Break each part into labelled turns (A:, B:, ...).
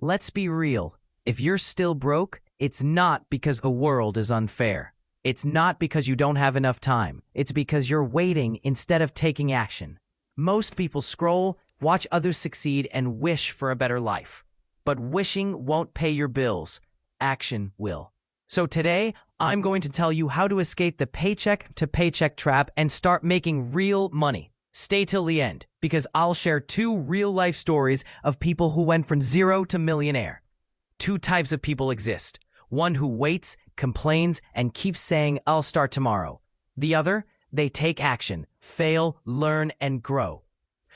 A: Let's be real. If you're still broke, it's not because the world is unfair. It's not because you don't have enough time. It's because you're waiting instead of taking action. Most people scroll, watch others succeed, and wish for a better life. But wishing won't pay your bills. Action will. So today, I'm going to tell you how to escape the paycheck to paycheck trap and start making real money. Stay till the end, because I'll share 2 real-life stories of people who went from zero to millionaire. 2 types of people exist. One who waits, complains, and keeps saying, "I'll start tomorrow." The other, they take action, fail, learn, and grow.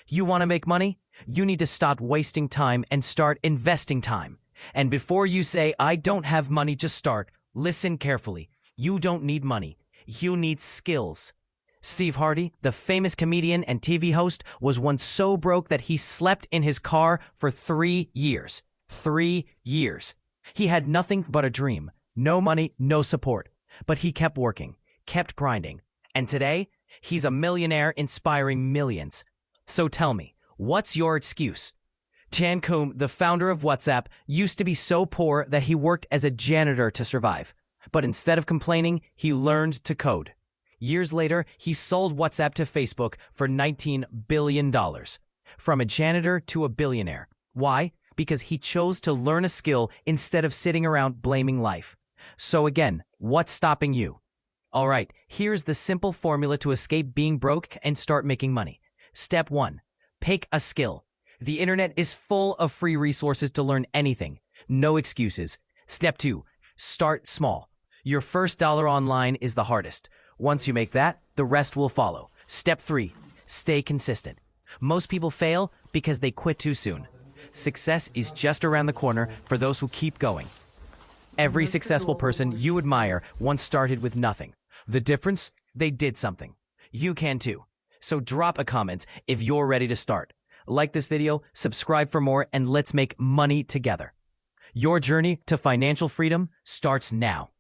A: You want to make money? You need to stop wasting time and start investing time. And before you say, "I don't have money," just start. Listen carefully. You don't need money. You need skills. Steve Harvey, the famous comedian and TV host, was once so broke that he slept in his car for 3 years. 3 years. He had nothing but a dream. No money, no support. But he kept working, kept grinding. And today, he's a millionaire inspiring millions. So tell me, what's your excuse? Chan Koom, the founder of WhatsApp, used to be so poor that he worked as a janitor to survive. But instead of complaining, he learned to code. Years later, he sold WhatsApp to Facebook for $19 billion. From a janitor to a billionaire. Why? Because he chose to learn a skill instead of sitting around blaming life. So again, what's stopping you? All right, here's the simple formula to escape being broke and start making money. Step 1. Pick a skill. The internet is full of free resources to learn anything. No excuses. Step 2. Start small. Your first dollar online is the hardest. Once you make that, the rest will follow. Step 3. Stay consistent. Most people fail because they quit too soon. Success is just around the corner for those who keep going. Every successful person you admire once started with nothing. The difference? They did something. You can too. So drop a comment if you're ready to start. Like this video, subscribe for more, and let's make money together. Your journey to financial freedom starts now.